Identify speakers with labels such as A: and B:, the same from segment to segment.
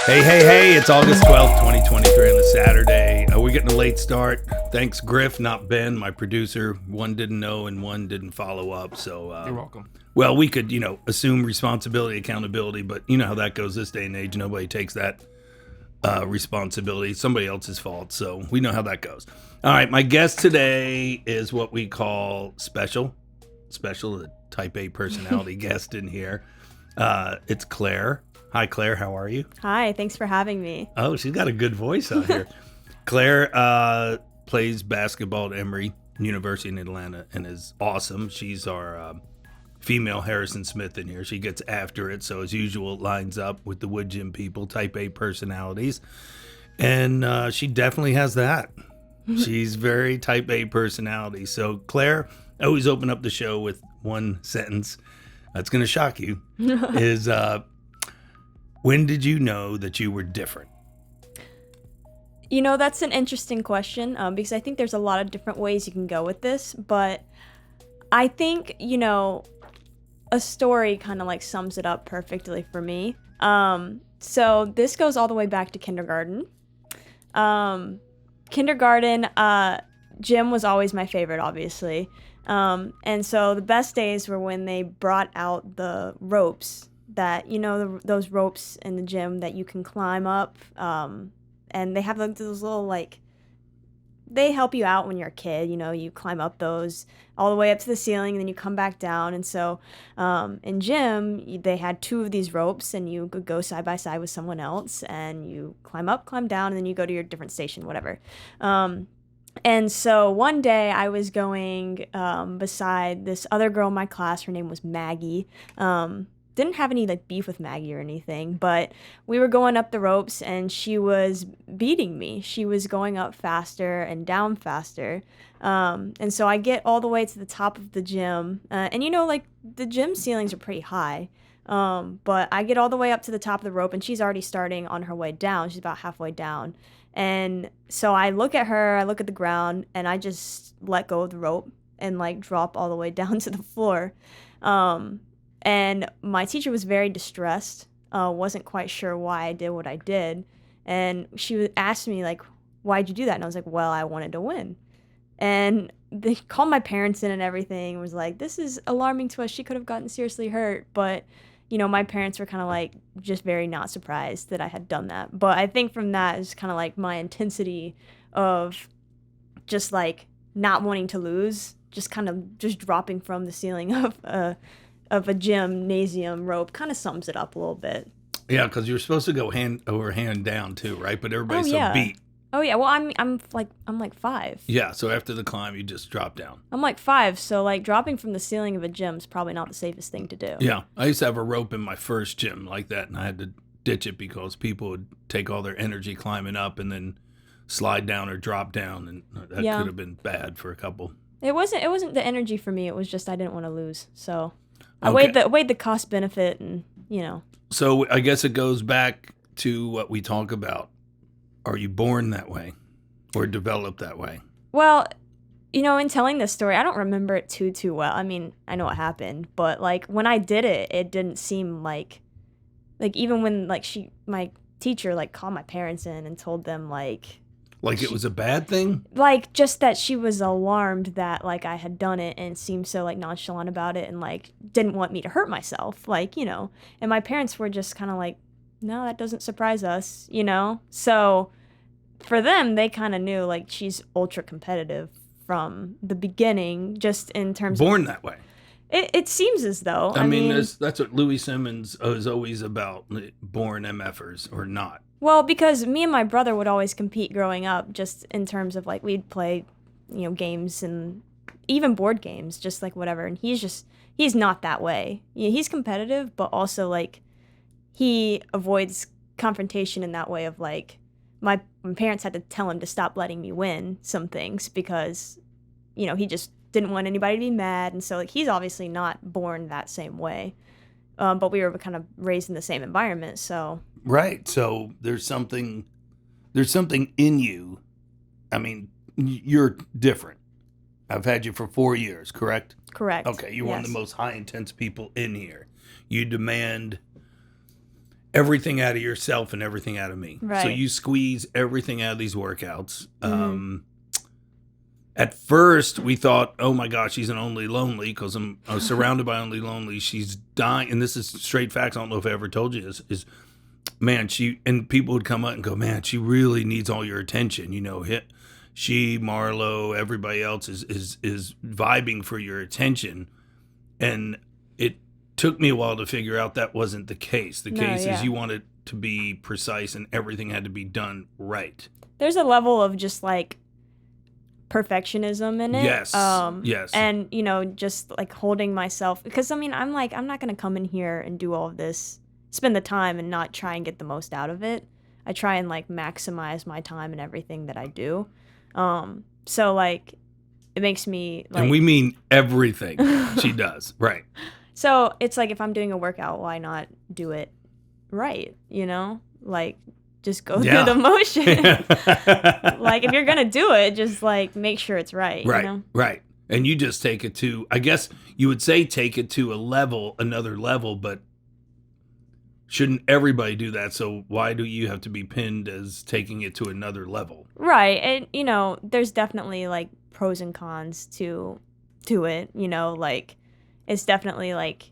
A: Hey, it's August 12th, 2023 on a Saturday. We're getting a late start. Thanks, Griff, not Ben, my producer. One didn't know and one didn't follow up. So,
B: You're welcome.
A: well, we could, assume responsibility, accountability, but you know how that goes this day and age. Nobody takes that responsibility. It's somebody else's fault. So we know how that goes. All right, my guest today is what we call special, the type A personality guest in here. It's Claire. Hi, Claire. How are you?
C: Hi, thanks for having me.
A: Oh, she's got a good voice out here. Claire plays basketball at Emory University in Atlanta and is awesome. She's our female Harrison Smith in here. She gets after it, so as usual, it lines up with the Wood Gym people, type A personalities. And she definitely has that. She's very type A personality. So, Claire, I always open up the show with one sentence. That's going to shock you. Is when did you know that you were different?
C: You know, that's an interesting question because I think there's a lot of different ways you can go with this. But I think, a story kind of like sums it up perfectly for me. So this goes all the way back to kindergarten. Gym was always my favorite, obviously. And so the best days were when they brought out the ropes that, those ropes in the gym that you can climb up. And they have like those little, they help you out when you're a kid. You climb up those all the way up to the ceiling and then you come back down. And so in gym, they had two of these ropes and you could go side by side with someone else and you climb up, climb down, and then you go to your different station, whatever. And so one day I was going beside this other girl in my class. Her name was Maggie. Didn't have any beef with Maggie or anything, but we were going up the ropes and she was beating me. She was going up faster and down faster. And so I get all the way to the top of the gym. And the gym ceilings are pretty high. But I get all the way up to the top of the rope and she's already starting on her way down. She's about halfway down. And so I look at her, I look at the ground, and I just let go of the rope and drop all the way down to the floor. And my teacher was very distressed, wasn't quite sure why I did what I did. And she asked me, why'd you do that? And I was like, well, I wanted to win. And they called my parents in and everything, was like, this is alarming to us. She could have gotten seriously hurt. But, my parents were kind of just very not surprised that I had done that. But I think from that is kind of my intensity of just not wanting to lose, just kind of just dropping from the ceiling of a gymnasium rope kind of sums it up a little bit.
A: Yeah, because you're supposed to go hand over hand down too, right? But everybody's so beat.
C: Oh yeah, well I'm 5.
A: Yeah, so after the climb, you just drop down.
C: I'm 5, so dropping from the ceiling of a gym is probably not the safest thing to do.
A: Yeah, I used to have a rope in my first gym like that, and I had to ditch it because people would take all their energy climbing up and then slide down or drop down, and that could have been bad for a couple.
C: It wasn't the energy for me. It was just I didn't want to lose, so I weighed the cost benefit, and
A: So I guess it goes back to what we talk about. Are you born that way or developed that way?
C: Well, in telling this story, I don't remember it too well. I mean, I know what happened, but when I did it, it didn't seem like even when my teacher called my parents in and told them
A: it was a bad thing?
C: Just that she was alarmed that I had done it and seemed so nonchalant about it and didn't want me to hurt myself, and my parents were just kind of no, that doesn't surprise us, So for them, they kind of knew she's ultra competitive from the beginning, just in terms
A: born that way.
C: It seems as though.
A: I mean that's what Louis Simmons is always about, born MFers or not.
C: Well, because me and my brother would always compete growing up, just in terms of we'd play, games and even board games, just whatever. And he's not that way. Yeah, he's competitive, but also he avoids confrontation in that way of my parents had to tell him to stop letting me win some things because, he just didn't want anybody to be mad. And so he's obviously not born that same way. But we were kind of raised in the same environment, so.
A: Right. So there's something in you. I mean, you're different. I've had you for 4 years, correct?
C: Correct.
A: Okay, you're one of the most high intense people in here. You demand everything out of yourself and everything out of me.
C: Right.
A: So you squeeze everything out of these workouts. At first, we thought, oh my gosh, she's an only lonely because I was surrounded by only lonely. She's dying. And this is straight facts. I don't know if I ever told you this. Man, and people would come up and go, man, she really needs all your attention. She, Marlo, everybody else is vibing for your attention. And it took me a while to figure out that wasn't the case. The case is you wanted to be precise and everything had to be done right.
C: There's a level of just like perfectionism in it.
A: Yes. Yes.
C: And, just like holding myself, because I'm not going to come in here and do all of this, spend the time and not try and get the most out of it. I try and like maximize my time and everything that I do. So like it makes me like,
A: and we mean everything she does. Right.
C: So it's like if I'm doing a workout, why not do it right? Like just go through the motion. Like if you're gonna do it, just like make sure it's right.
A: Right. Right. And you just take it to, I guess you would say, take it to another level, but shouldn't everybody do that? So why do you have to be pinned as taking it to another level?
C: Right. And there's definitely like pros and cons to it. Like it's definitely like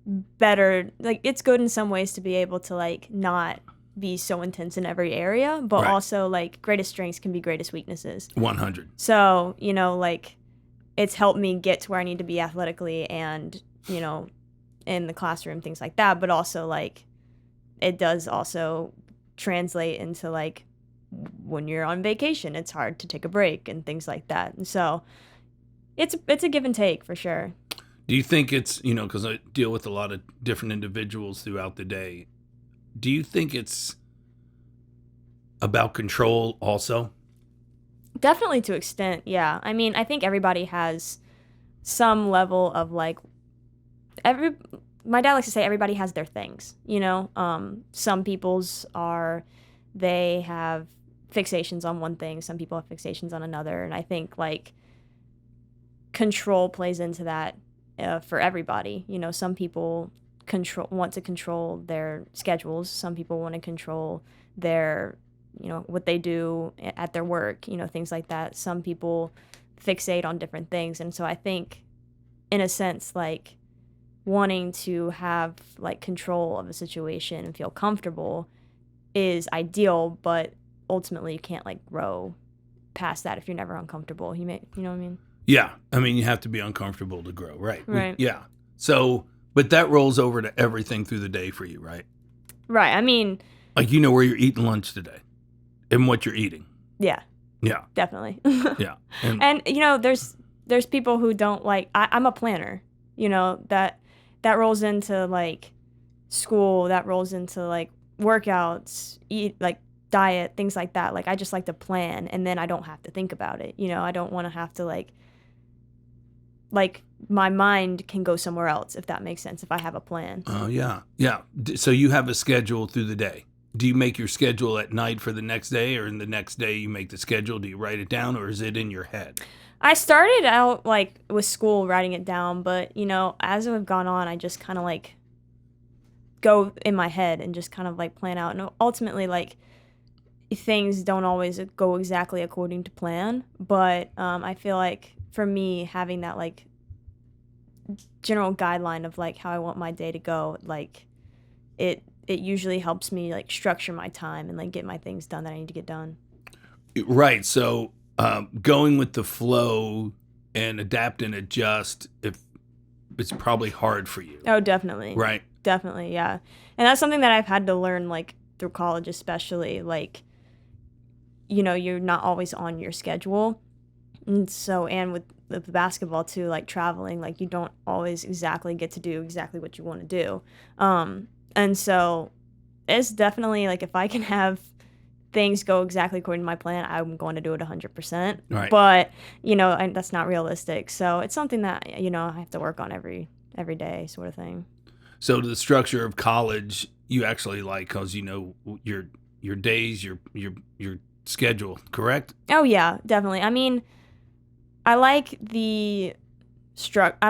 C: better, like it's good in some ways to be able to like not be so intense in every area, but also like greatest strengths can be greatest weaknesses.
A: 100.
C: So like it's helped me get to where I need to be athletically and in the classroom, things like that, but also like it does also translate into like when you're on vacation, it's hard to take a break and things like that. And so it's a give and take for sure.
A: Do you think it's, because I deal with a lot of different individuals throughout the day, do you think it's about control also?
C: Definitely to extent, yeah. I mean, I think everybody has some level of like, my dad likes to say everybody has their things, some people's they have fixations on one thing, some people have fixations on another, and I think like control plays into that for everybody. Some people want to control their schedules, some people want to control their what they do at their work, things like that. Some people fixate on different things, and so I think in a sense like wanting to have like control of a situation and feel comfortable is ideal, but ultimately you can't like grow past that if you're never uncomfortable. You know what I mean?
A: Yeah. I mean, you have to be uncomfortable to grow, right?
C: Right.
A: Yeah. So, but that rolls over to everything through the day for you, right?
C: Right. I mean,
A: like where you're eating lunch today and what you're eating.
C: Yeah.
A: Yeah.
C: Definitely.
A: Yeah.
C: And there's people who don't like, I'm a planner, that rolls into like school, that rolls into like workouts, like diet, things like that. Like I just like to plan and then I don't have to think about it. I don't want to have to like my mind can go somewhere else, if that makes sense, if I have a plan.
A: Oh, yeah. Yeah. So you have a schedule through the day. Do you make your schedule at night for the next day, or in the next day you make the schedule? Do you write it down, or is it in your head?
C: I started out like with school writing it down, but as I've gone on, I just kind of like go in my head and just kind of like plan out. And ultimately, like things don't always go exactly according to plan, but I feel like for me, having that like general guideline of like how I want my day to go, like it usually helps me like structure my time and like get my things done that I need to get done.
A: Right. So going with the flow and adapt and adjust, if it's probably hard for you.
C: Oh, definitely.
A: Right.
C: Definitely. Yeah. And that's something that I've had to learn like through college, especially like, you're not always on your schedule. And so, and with the basketball too, like traveling, like you don't always exactly get to do exactly what you want to do. And so it's definitely like if I can have things go exactly according to my plan, I'm going to do it 100%.
A: Right.
C: But, that's not realistic. So it's something that, I have to work on every day sort of thing.
A: So the structure of college you actually like because your days, your schedule, correct?
C: Oh yeah, definitely. I mean, I like I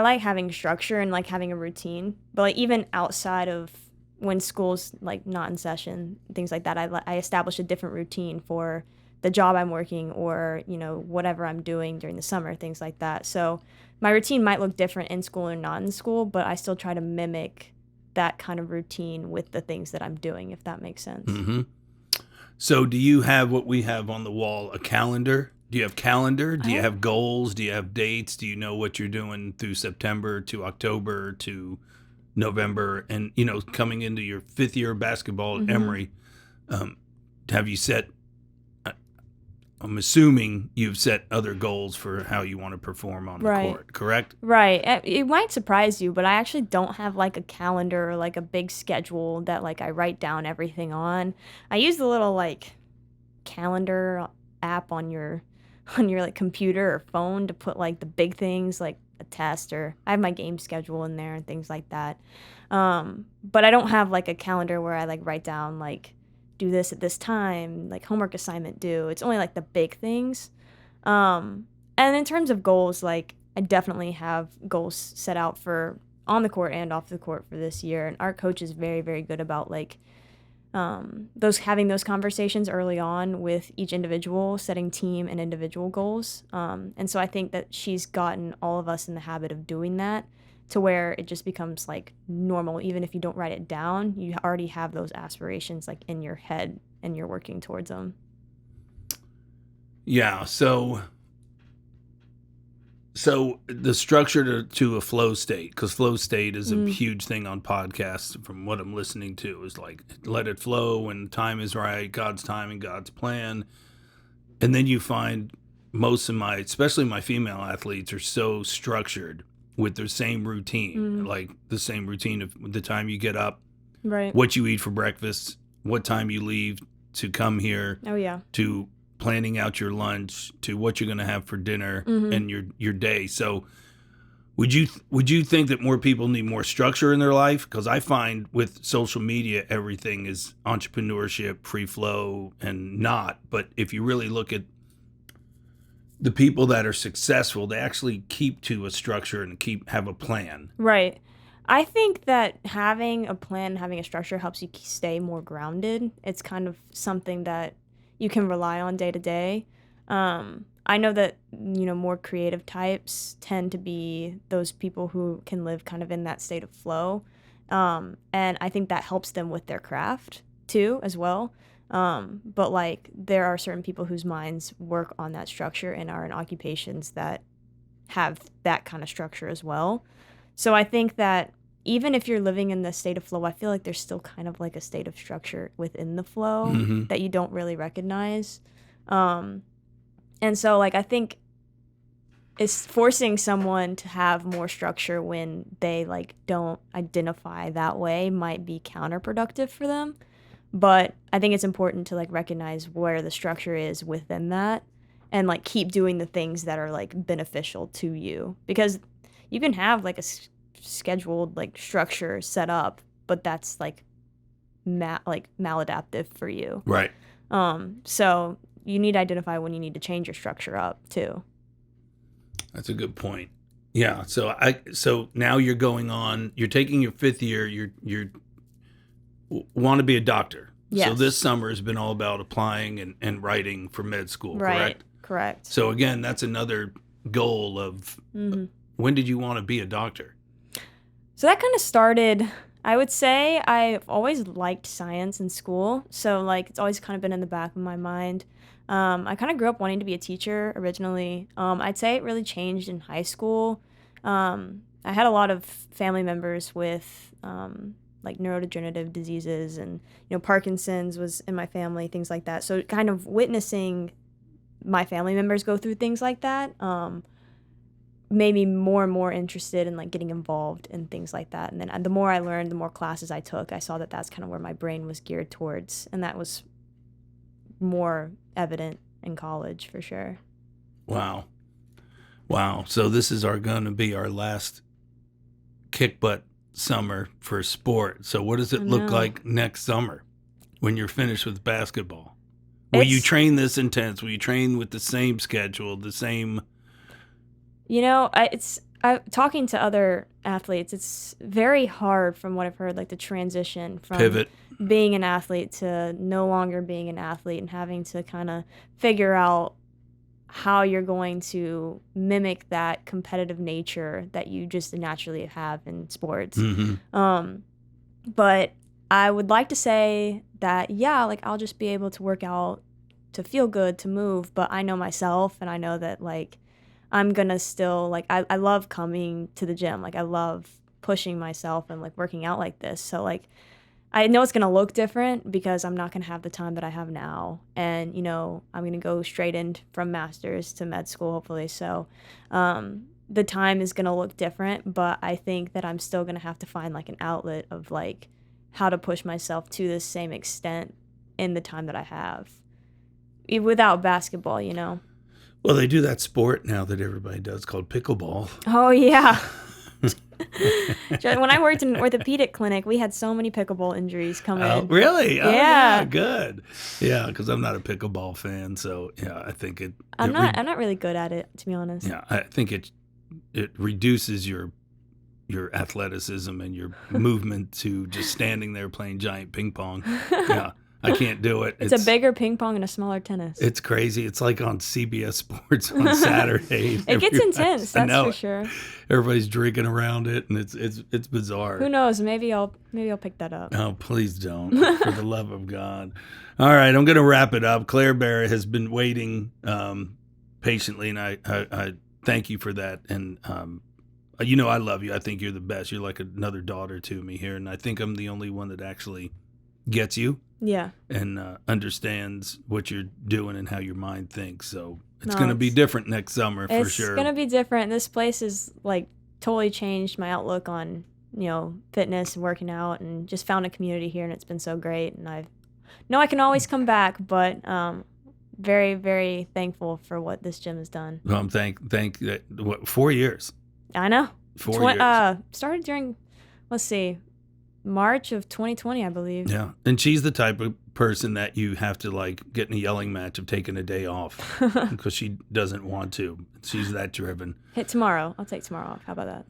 C: like having structure and like having a routine, but like even outside of when school's like not in session, things like that. I establish a different routine for the job I'm working, or whatever I'm doing during the summer, things like that. So my routine might look different in school or not in school, but I still try to mimic that kind of routine with the things that I'm doing, if that makes sense.
A: Mm-hmm. So do you have what we have on the wall, a calendar? Do you have calendar? Do you have goals? Do you have dates? Do you know what you're doing through September to October to November? And, coming into your 5th year of basketball at Emory, have you set, I'm assuming you've set other goals for how you want to perform on the court, correct?
C: Right. It might surprise you, but I actually don't have like a calendar or like a big schedule that like I write down everything on. I use the little like calendar app on your like computer or phone to put like the big things like a test, or I have my game schedule in there and things like that. But I don't have like a calendar where I like write down like do this at this time, like homework assignment due. It's only like the big things. And in terms of goals, like I definitely have goals set out for on the court and off the court for this year. And our coach is very, very good about like having those conversations early on with each individual, setting team and individual goals. And so I think that she's gotten all of us in the habit of doing that, to where it just becomes like normal. Even if you don't write it down, you already have those aspirations like in your head and you're working towards them.
A: Yeah. So the structure to a flow state, because flow state is a huge thing on podcasts from what I'm listening to, is like let it flow when the time is right, God's time and God's plan. And then you find most of especially my female athletes, are so structured with their same routine, like the same routine of the time you get up,
C: right,
A: what you eat for breakfast, what time you leave to come here, to planning out your lunch, to what you're going to have for dinner and your day. So would you think that more people need more structure in their life? Because I find with social media, everything is entrepreneurship, free flow, and not. But if you really look at the people that are successful, they actually keep to a structure and have a plan.
C: Right. I think that having a plan, having a structure helps you stay more grounded. It's kind of something that you can rely on day to day. I know that, more creative types tend to be those people who can live kind of in that state of flow. And I think that helps them with their craft too, as well. But like there are certain people whose minds work on that structure and are in occupations that have that kind of structure as well. So I think that even if you're living in the state of flow, I feel like there's still kind of like a state of structure within the flow that you don't really recognize. And so like I think it's forcing someone to have more structure when they like don't identify that way might be counterproductive for them. But I think it's important to like recognize where the structure is within that and like keep doing the things that are like beneficial to you, because you can have like a scheduled like structure set up, but that's like maladaptive for you.
A: Right.
C: So you need to identify when you need to change your structure up too.
A: That's a good point. Yeah. So now you're taking your 5th year, you're want to be a doctor.
C: Yes.
A: So this summer has been all about applying and writing for med school, correct?
C: Correct.
A: So again, that's another goal of when did you want to be a doctor?
C: So that kind of started, I would say I've always liked science in school. So like it's always kind of been in the back of my mind. I kind of grew up wanting to be a teacher originally. I'd say it really changed in high school. I had a lot of family members with like neurodegenerative diseases, and Parkinson's was in my family, things like that. So kind of witnessing my family members go through things like that made me more and more interested in like getting involved in things like that. And then the more I learned, the more classes I took, I saw that that's kind of where my brain was geared towards, and that was more evident in college for sure.
A: Wow. So this is going to be our last kick butt summer for sport. So what does it look like next summer when you're finished with basketball? Will you train this intense? Will you train with the same schedule, the same?
C: talking to other athletes, it's very hard from what I've heard, like the transition from
A: Pivot.
C: being an athlete to no longer being an athlete and having to kind of figure out how you're going to mimic that competitive nature that you just naturally have in sports. But I would like to say that, yeah, like I'll just be able to work out to feel good, to move, but I know myself and I know that like I'm gonna still like I love coming to the gym. Like I love pushing myself and like working out like this. So like I know it's gonna look different because I'm not gonna have the time that I have now. And, you know, I'm gonna go straight in from master's to med school hopefully. So the time is gonna look different, but I think that I'm still gonna have to find like an outlet of like how to push myself to the same extent in the time that I have. Without basketball, you know.
A: Well, they do that sport now that everybody does called pickleball.
C: Oh, yeah. When I worked in an orthopedic clinic, we had so many pickleball injuries come in.
A: Really? Oh,
C: Yeah.
A: Good. Yeah, because I'm not a pickleball fan, so yeah, I think it.
C: I'm not really good at it, to be honest.
A: Yeah, I think it reduces your athleticism and your movement to just standing there playing giant ping pong. Yeah. I can't do it.
C: It's a bigger ping pong and a smaller tennis.
A: It's crazy. It's like on CBS Sports on Saturday.
C: It gets intense, that's for sure.
A: Everybody's drinking around it, and it's bizarre.
C: Who knows? Maybe I'll pick that up.
A: Oh, please don't, for the love of God. All right, I'm going to wrap it up. Claire Barrett has been waiting patiently, and I thank you for that. And you know I love you. I think you're the best. You're like another daughter to me here, and I think I'm the only one that actually gets you.
C: Yeah.
A: And understands what you're doing and how your mind thinks. So it's going to be different next summer for sure.
C: It's going to be different. This place has like totally changed my outlook on, you know, fitness and working out, and just found a community here, and it's been so great. And I know I can always come back, but very, very thankful for what this gym has done.
A: Well, thank 4 years.
C: I know.
A: 4 years.
C: Started during, let's see, March of 2020, I believe.
A: Yeah. And she's the type of person that you have to like get in a yelling match of taking a day off because she doesn't want to. She's that driven.
C: Hit tomorrow. I'll take tomorrow off. How about
A: that?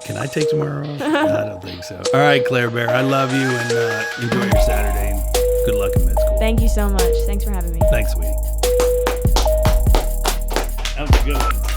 A: Can I take tomorrow off? I don't think so. All right, Claire Bear, I love you, and enjoy your Saturday, and good luck in med school.
C: Thank you so much. Thanks for having me.
A: Thanks, sweetie. That was a good one.